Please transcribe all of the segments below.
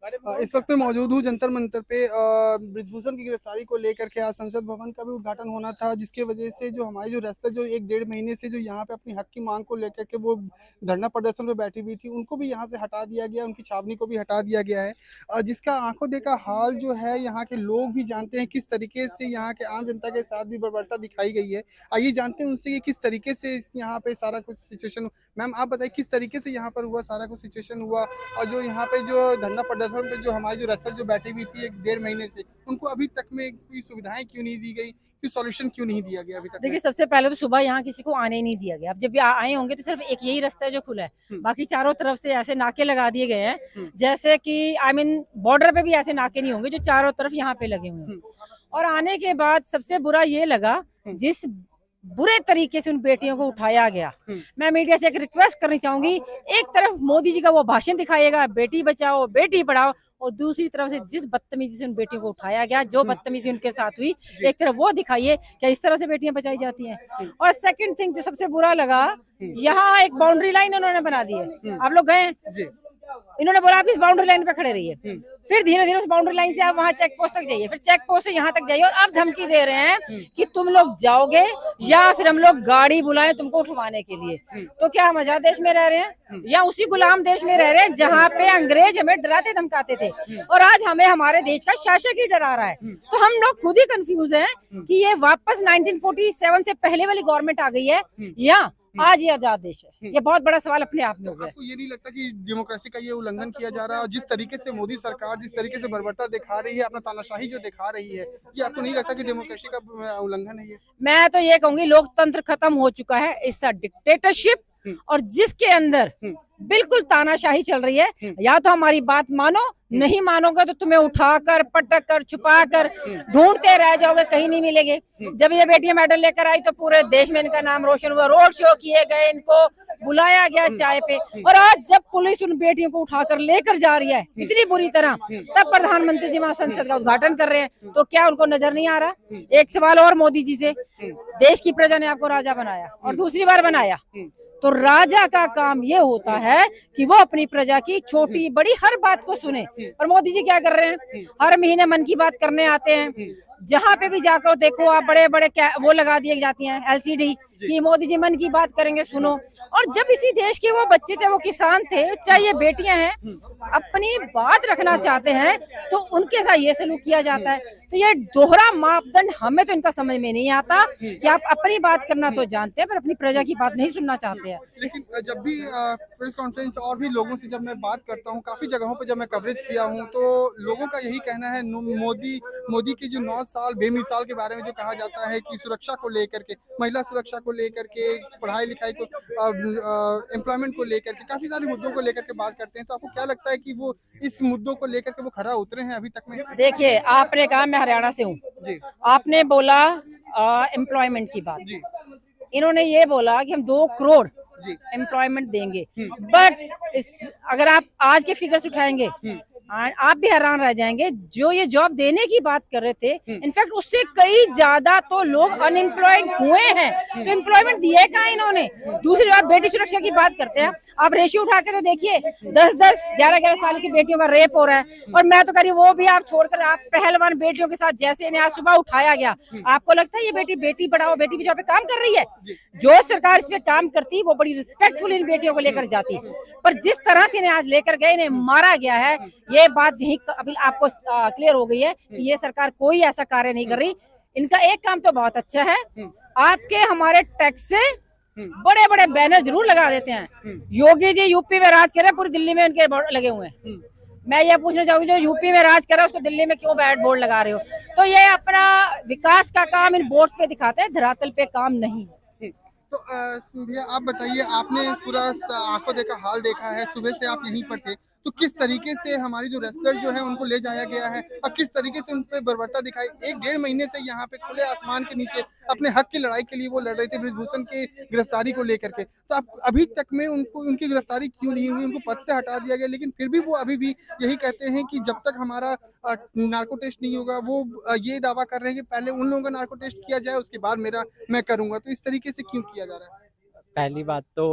इस वक्त मैं मौजूद हूँ जंतर मंतर पे ब्रिजभूषण की गिरफ्तारी को लेकर के आज संसद भवन का भी उद्घाटन होना था, जिसके वजह से जो हमारी जो रेस्लर जो एक डेढ़ महीने से जो यहाँ पे अपनी हक की मांग को लेकर के वो धरना प्रदर्शन में बैठी हुई थी, उनको भी यहाँ से हटा दिया गया, उनकी छावनी को भी हटा दिया गया है। जिसका आंखों देखा हाल जो है यहाँ के लोग भी जानते हैं किस तरीके से यहाँ के आम जनता के साथ भी बर्बरता दिखाई गई है। आइए जानते हैं उनसे कि किस तरीके से यहाँ पे सारा कुछ सिचुएशन। मैम आप बताइए किस तरीके से यहाँ पर हुआ, सारा कुछ सिचुएशन हुआ, और जो यहाँ पे जो धरना प्रदर्शन पे जो हमारी जो रेस्लर जो बैठी हुई थी एक डेढ़ महीने से, उनको अभी तक में कोई सुविधाएं क्यों नहीं दी गई, क्यों सॉल्यूशन क्यों नहीं दिया गया अभी तक में? देखिए, सबसे पहले तो सुबह यहाँ किसी को आने ही नहीं दिया गया। अब जब भी आए होंगे तो सिर्फ एक यही रास्ता है जो खुला है, बाकी चारों तरफ से ऐसे नाके लगा दिए गए हैं जैसे कि बॉर्डर पे भी ऐसे नाके नहीं होंगे जो चारों तरफ यहाँ पे लगे हुए हैं। और आने के बाद सबसे बुरा ये लगा जिस बुरे तरीके से उन बेटियों को उठाया गया। मैं मीडिया से एक रिक्वेस्ट करनी चाहूंगी, एक तरफ मोदी जी का वो भाषण दिखाएगा बेटी बचाओ बेटी पढ़ाओ, और दूसरी तरफ से जिस बदतमीजी से उन बेटियों को उठाया गया, जो बदतमीजी उनके साथ हुई, एक तरफ वो दिखाइए क्या इस तरह से बेटियां बचाई जाती हैं। और सेकंड थिंग जो सबसे बुरा लगा, यहाँ एक बाउंड्री लाइन उन्होंने बना दी है। आप लोग गए, इन्होंने बोला आप इस बाउंड्री लाइन पे खड़े रहिए, फिर धीरे धीरे उस बाउंड्री लाइन से आप वहाँ चेक पोस्ट तक जाइए, फिर चेक पोस्ट से यहाँ तक जाइए, और अब धमकी दे रहे हैं कि तुम लोग जाओगे या फिर हम लोग गाड़ी बुलाएं तुमको उठवाने के लिए। तो क्या हम आजाद देश में रह रहे हैं या उसी गुलाम देश में रह रहे हैं जहाँ पे अंग्रेज हमें डराते धमकाते थे, और आज हमें हमारे देश का शासक ही डरा रहा है। तो हम लोग खुद ही कंफ्यूज हैं कि ये वापस 1947 से पहले वाली गवर्नमेंट आ गई है या आज ये आजाद देश है। ये बहुत बड़ा सवाल अपने आप में हो गया। आपको ये नहीं लगता कि डेमोक्रेसी का ये उल्लंघन किया जा रहा है, और जिस तरीके से मोदी सरकार जिस तरीके से बर्बरता दिखा रही है, अपना तानाशाही जो दिखा रही है, ये आपको नहीं लगता कि डेमोक्रेसी का उल्लंघन है ये? मैं तो ये कहूंगी लोकतंत्र खत्म हो चुका है, इट्स अ डिक्टेटरशिप, और जिसके अंदर बिल्कुल तानाशाही चल रही है। या तो हमारी बात मानो, नहीं मानोगे तो तुम्हें उठाकर पटक कर छुपा कर ढूंढते रह जाओगे, कहीं नहीं मिलेंगे। जब ये बेटियां मेडल लेकर आई तो पूरे देश में इनका नाम रोशन हुआ, रोड शो किए गए, इनको बुलाया गया चाय पे, और आज जब पुलिस उन बेटियों को उठाकर लेकर जा रही है इतनी बुरी तरह, तब प्रधानमंत्री जी वहां संसद का उद्घाटन कर रहे हैं। तो क्या उनको नजर नहीं आ रहा? एक सवाल और मोदी जी से, देश की प्रजा ने आपको राजा बनाया और दूसरी बार बनाया, तो राजा का काम ये होता है कि वो अपनी प्रजा की छोटी बड़ी हर बात को सुने। और मोदी जी क्या कर रहे हैं, हर महीने मन की बात करने आते हैं, जहां पे भी जाकर देखो आप बड़े बड़े वो लगा दिए जाती हैं एलसीडी कि मोदी जी मन की बात करेंगे सुनो। और जब इसी देश के वो बच्चे, चाहे वो किसान थे चाहे ये बेटियां हैं, अपनी बात रखना चाहते हैं तो उनके साथ ये सलूक किया जाता है। तो ये दोहरा मापदंड हमें तो इनका समझ में नहीं आता कि आप अपनी बात करना तो जानते हैं पर अपनी प्रजा की बात नहीं सुनना चाहते हैं। लेकिन जब भी प्रेस कॉन्फ्रेंस और भी लोगों से जब मैं बात करता हूँ, काफी जगहों पर जब मैं कवरेज किया हूँ, तो लोगों का यही कहना है मोदी की जो 9 साल बेमिसाल के बारे में जो कहा जाता है कि सुरक्षा को लेकर के, महिला सुरक्षा को लेकर के, पढ़ाई लिखाई को, एम्प्लॉयमेंट को लेकर के, काफी सारे मुद्दों को लेकर के बात करते हैं। तो आपको क्या लगता है कि वो इस मुद्दों को लेकर के वो खरा उतरे हैं अभी तक में? देखिए, आपने कहा मैं हरियाणा से हूँ, आपने बोला एम्प्लॉयमेंट की बात, इन्होंने ये बोला कि हम 2 करोड़ एम्प्लॉयमेंट देंगे, बट अगर आप आज के फिगर्स उठाएंगे आप भी हैरान रह जाएंगे। जो ये जॉब देने की बात कर रहे थे, इनफैक्ट उससे कई ज्यादा तो लोग अनएम्प्लॉयड हुए हैं। तो एम्प्लॉयमेंट दिए कहाँ इन्होंने? दूसरी बात, बेटी सुरक्षा की बात करते हैं, आप रेशियो उठा के तो देखिए 10-10 11-11 साल की बेटियों का रेप हो रहा है। और मैं तो कह रही वो भी आप छोड़कर, आप पहलवान बेटियों के साथ जैसे इन्हें आज सुबह उठाया गया, आपको लगता है ये बेटी पढ़ाओ बेटी बचाओ पे काम कर रही है? जो सरकार इस पे काम करती वो बड़ी रिस्पेक्टफुल इन बेटियों को लेकर जाती, पर जिस तरह से इन्हें आज लेकर गए, इन्हें मारा गया है, ये बात यही अभी आपको क्लियर हो गई है कि ये सरकार कोई ऐसा कार्य नहीं कर रही। इनका एक काम तो बहुत अच्छा है, आपके हमारे टैक्स से बड़े बड़े बैनर जरूर लगा देते हैं। योगी जी यूपी में राज कर रहे हैं, पूरी दिल्ली में उनके बोर्ड लगे हुए हैं। मैं ये पूछना चाहूंगी, जो यूपी में राज कर रहा है उसको दिल्ली में क्यों बोर्ड लगा रहे हो? तो ये अपना विकास का काम इन बोर्ड पे दिखाते हैं, धरातल पे काम नहीं। तो भैया आप बताइए, आपने पूरा आंखों देखा हाल देखा है, सुबह से आप यहीं पर थे, तो किस तरीके से हमारी जो रेसलर जो है उनको ले जाया गया है और किस तरीके से उन पे बर्बरता दिखाई? 1-1.5 महीने से यहाँ पे खुले आसमान के नीचे अपने हक की लड़ाई के लिए वो लड़ रहे थे ब्रिजभूषण की गिरफ्तारी को लेकर के। तो आप अभी तक में उनको, उनकी गिरफ्तारी क्यों नहीं हुई? उनको पद से हटा दिया गया, लेकिन फिर भी वो अभी भी यही कहते हैं कि जब तक हमारा नार्को टेस्ट नहीं होगा, वो ये दावा कर रहे हैं कि पहले उन लोगों का नार्को टेस्ट किया जाए उसके बाद मैं करूंगा। तो इस तरीके से क्यों किया जा रहा है? पहली बात तो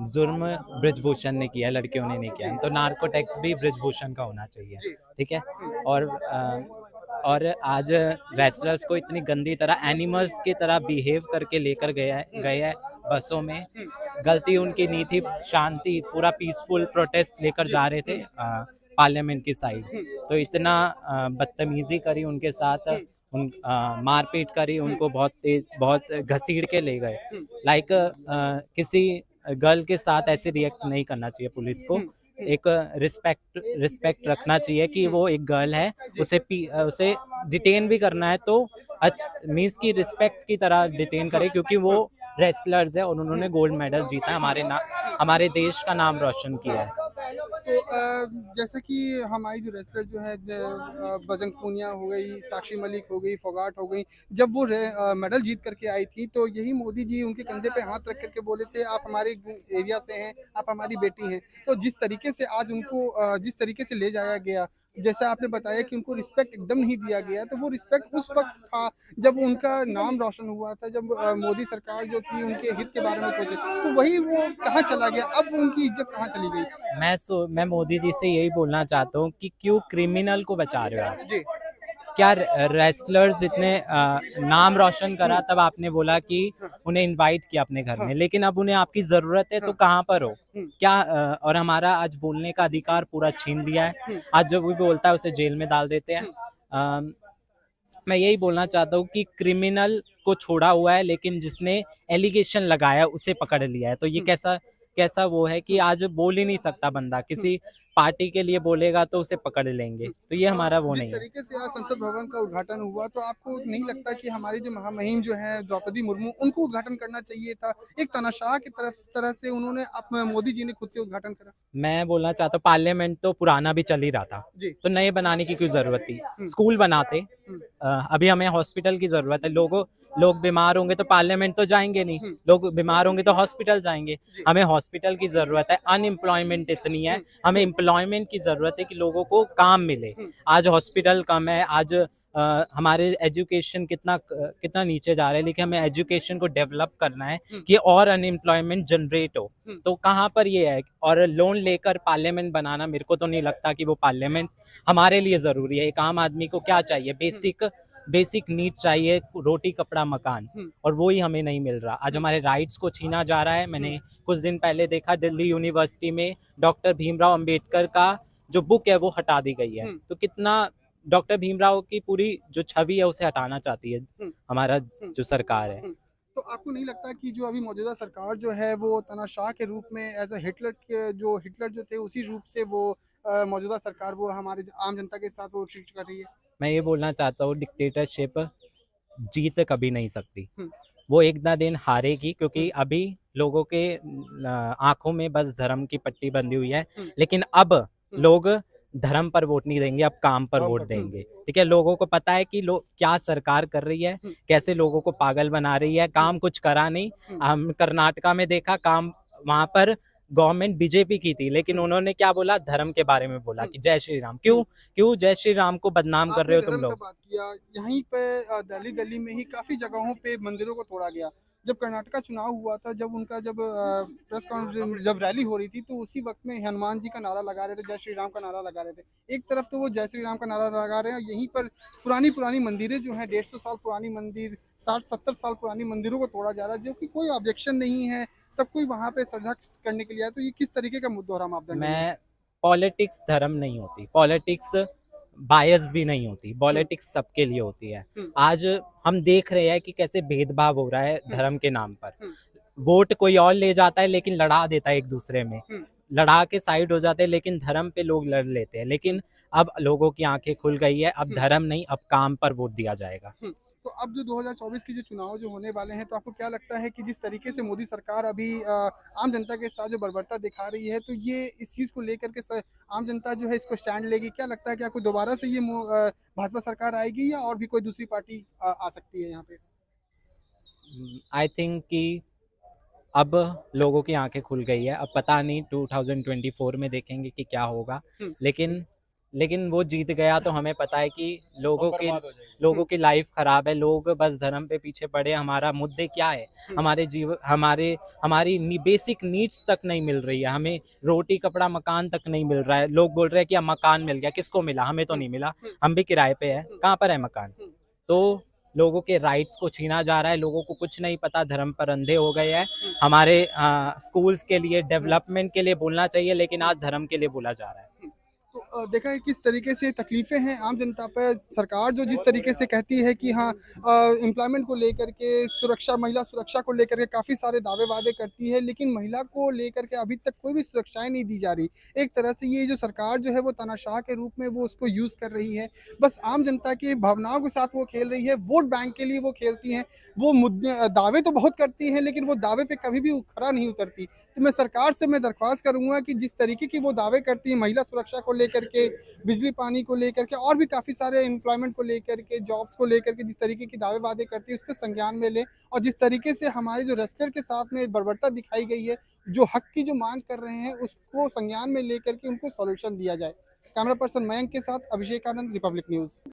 जुर्म बृजभूषण ने किया, लड़कियों ने नहीं किया, तो नार्को टैक्स भी बृजभूषण का होना चाहिए, ठीक है। और और आज रेसलर्स को इतनी गंदी तरह एनिमल्स की तरह बिहेव करके लेकर गए है बसों में। गलती उनकी नहीं थी, शांति पूरा पीसफुल प्रोटेस्ट लेकर जा रहे थे पार्लियामेंट की साइड, तो इतना बदतमीजी करी उनके साथ, मारपीट करी उनको, बहुत तेज, बहुत घसीट के ले गए। लाइक किसी गर्ल के साथ ऐसे रिएक्ट नहीं करना चाहिए पुलिस को। एक रिस्पेक्ट रखना चाहिए कि वो एक गर्ल है, उसे डिटेन भी करना है तो मीन्स की रिस्पेक्ट की तरह डिटेन करे, क्योंकि वो रेसलर्स है और उन्होंने गोल्ड मेडल जीता है, हमारे देश का नाम रोशन किया है। तो जैसा कि हमारी जो रेसलर जो है बजरंग पूनिया हो गई, साक्षी मलिक हो गई, फोगाट हो गई, जब वो मेडल जीत करके आई थी तो यही मोदी जी उनके कंधे पे हाथ रख करके बोले थे आप हमारे एरिया से हैं, आप हमारी बेटी हैं। तो जिस तरीके से आज उनको जिस तरीके से ले जाया गया, जैसा आपने बताया कि उनको रिस्पेक्ट एकदम नहीं दिया गया, तो वो रिस्पेक्ट उस वक्त था जब उनका नाम रोशन हुआ था, जब मोदी सरकार जो थी उनके हित के बारे में सोचे, तो वही वो कहाँ चला गया, अब वो उनकी इज्जत कहाँ चली गई? मैं मोदी जी से यही बोलना चाहता हूँ कि क्यों क्रिमिनल को बचा रहे हो आप? जी। क्या रेसलर्स इतने नाम रोशन करा, तब आपने बोला कि उन्हें इनवाइट किया अपने घर में, लेकिन अब उन्हें आपकी जरूरत है तो कहाँ पर हो? क्या और हमारा आज बोलने का अधिकार पूरा छीन लिया है। आज जो भी बोलता है उसे जेल में डाल देते हैं। मैं यही बोलना चाहता हूँ कि क्रिमिनल को छोड़ा हुआ है, लेकिन जिसने एलिगेशन लगाया उसे पकड़ लिया है। तो ये कैसा कैसा वो है कि आज बोल ही नहीं सकता बंदा, किसी पार्टी के लिए बोलेगा तो उसे पकड़ लेंगे, तो ये हमारा वो जिस नहीं है। तरीके से आज संसद भवन का उद्घाटन हुआ, तो आपको नहीं लगता कि हमारी जो महामहिम जो है द्रौपदी मुर्मू, उनको उद्घाटन करना चाहिए था? एक तानाशाह की तरह से उन्होंने मोदी जी ने खुद से उद्घाटन करा। मैं बोलना चाहता हूँ पार्लियामेंट तो पुराना भी चल ही रहा था, जी। तो नए बनाने की क्यों जरूरत थी? स्कूल बनाते। अभी हमें हॉस्पिटल की जरूरत है। लोग बीमार होंगे तो पार्लियामेंट तो जाएंगे नहीं, लोग बीमार होंगे तो हॉस्पिटल जाएंगे। हमें हॉस्पिटल की जरूरत है, अनएम्प्लॉयमेंट इतनी है, हमें एम्प्लॉयमेंट की जरूरत है कि लोगों को काम मिले। आज हॉस्पिटल कम है, आज हमारे एजुकेशन कितना नीचे जा रहा है, लेकिन हमें एजुकेशन को डेवलप करना है कि और अनएम्प्लॉयमेंट जनरेट हो। तो कहाँ पर ये है? और लोन लेकर पार्लियामेंट बनाना, मेरे को तो नहीं लगता कि वो पार्लियामेंट हमारे लिए जरूरी है। एक आम आदमी को क्या चाहिए? बेसिक नीड चाहिए, रोटी कपड़ा मकान, और वो ही हमें नहीं मिल रहा। आज हमारे राइट्स को छीना जा रहा है। मैंने कुछ दिन पहले देखा दिल्ली यूनिवर्सिटी में डॉक्टर भीमराव अंबेडकर का जो बुक है वो हटा दी गई है। तो कितना डॉक्टर भीमराव की पूरी जो छवि है उसे हटाना चाहती है हमारा जो सरकार है। तो आपको नहीं लगता कि जो अभी मौजूदा सरकार जो है वो तानाशाह के रूप में एज अ हिटलर जो थे उसी रूप से वो मौजूदा सरकार वो हमारे आम जनता के साथ वो ट्रीट कर रही है? मैं ये बोलना चाहता हूँ डिक्टेटरशिप जीत कभी नहीं सकती। वो एक ना दिन हारेगी, क्योंकि अभी लोगों के आंखों में बस धर्म की पट्टी बंधी हुई है, लेकिन अब लोग धर्म पर वोट नहीं देंगे, अब काम पर वोट देंगे। ठीक है, लोगों को पता है कि लोग क्या सरकार कर रही है, कैसे लोगों को पागल बना रही है। काम कुछ करा नहीं। हम कर्नाटका में देखा काम, वहां पर गवर्नमेंट बीजेपी की थी, लेकिन उन्होंने क्या बोला? धर्म के बारे में बोला कि जय श्री राम। क्यों जय श्री राम को बदनाम कर रहे हो तुम धर्म का लोग? बात किया, यहीं पे दिल्ली दिल्ली में ही काफी जगहों पे मंदिरों को तोड़ा गया। जब कर्नाटका चुनाव हुआ था, जब प्रेस कॉन्फ्रेंस जब रैली हो रही थी, तो उसी वक्त में हनुमान जी का नारा लगा रहे थे, जय श्री राम का नारा लगा रहे थे। एक तरफ तो वो जय श्री राम का नारा लगा रहे हैं, यहीं पर पुरानी पुरानी मंदिरें जो हैं, 150 साल पुरानी मंदिर, 60-70 साल पुरानी मंदिरों को तोड़ा जा रहा है, जो कि कोई ऑब्जेक्शन नहीं है, सब कोई वहाँ पे श्रद्धा करने के लिए आया। तो ये किस तरीके का दोहरा मापदंड है? मैं पॉलिटिक्स धर्म नहीं होती, पॉलिटिक्स बायस भी नहीं होती, पॉलिटिक्स सबके लिए होती है। आज हम देख रहे हैं कि कैसे भेदभाव हो रहा है धर्म के नाम पर। वोट कोई और ले जाता है, लेकिन लड़ा देता है एक दूसरे में, लड़ा के साइड हो जाते हैं, लेकिन धर्म पे लोग लड़ लेते हैं। लेकिन अब लोगों की आंखें खुल गई है, अब धर्म नहीं, अब काम पर वोट दिया जाएगा। तो अब जो 2024 की जो चुनाव जो होने वाले हैं, तो आपको क्या लगता है कि जिस तरीके से मोदी सरकार अभी आम जनता के साथ जो बर्बरता दिखा रही है, तो ये इस चीज़ को लेकर के आम जनता जो है इसको स्टैंड लेगी? क्या लगता है कि आपको दोबारा से ये भाजपा सरकार आएगी या और भी कोई दूसरी पार्टी आ सकती है यहाँ पे? आई थिंक कि अब लोगों की आंखें खुल गई है। अब पता नहीं 2024 में देखेंगे कि क्या होगा, लेकिन लेकिन वो जीत गया तो हमें पता है कि लोगों की लाइफ खराब है, लोग बस धर्म पे पीछे पड़े। हमारा मुद्दे क्या है, हमारे जीव हमारे हमारी बेसिक नीड्स तक नहीं मिल रही है, हमें रोटी कपड़ा मकान तक नहीं मिल रहा है। लोग बोल रहे हैं कि अब मकान मिल गया, किसको मिला? हमें तो नहीं मिला, हम भी किराए पे है, कहाँ पर है मकान? तो लोगों के राइट्स को छीना जा रहा है, लोगों को कुछ नहीं पता, धर्म पर अंधे हो गए हैं। हमारे स्कूल्स के लिए डेवलपमेंट के लिए बोलना चाहिए, लेकिन आज धर्म के लिए बोला जा रहा है। तो देखा है किस तरीके से तकलीफें हैं आम जनता पर। सरकार जो जिस तरीके से कहती है कि हाँ एम्प्लॉयमेंट को लेकर के, सुरक्षा, महिला सुरक्षा को लेकर के काफ़ी सारे दावे वादे करती है, लेकिन महिला को लेकर के अभी तक कोई भी सुरक्षाएं नहीं दी जा रही। एक तरह से ये जो सरकार जो है वो तानाशाह के रूप में वो उसको यूज़ कर रही है, बस आम जनता की भावनाओं के साथ वो खेल रही है, वोट बैंक के लिए वो खेलती हैं। वो मुद्दे दावे तो बहुत करती हैं, लेकिन वो दावे पे कभी भी खरा नहीं उतरती। तो मैं सरकार से मैं दरख्वास्त करूंगा कि जिस तरीके की वो दावे करती है महिला सुरक्षा को लेकर के, बिजली पानी को लेकर के, और भी काफ़ी सारे एम्प्लॉयमेंट को लेकर के, जॉब्स को लेकर के जिस तरीके की दावे वादे करती है, उसको संज्ञान में लें। और जिस तरीके से हमारे जो रेस्लर के साथ में बर्बरता दिखाई गई है, जो हक की जो मांग कर रहे हैं, उसको संज्ञान में लेकर के उनको सॉल्यूशन दिया जाए। कैमरा पर्सन मयंक के साथ अभिषेक आनंद, रिपब्लिक न्यूज़।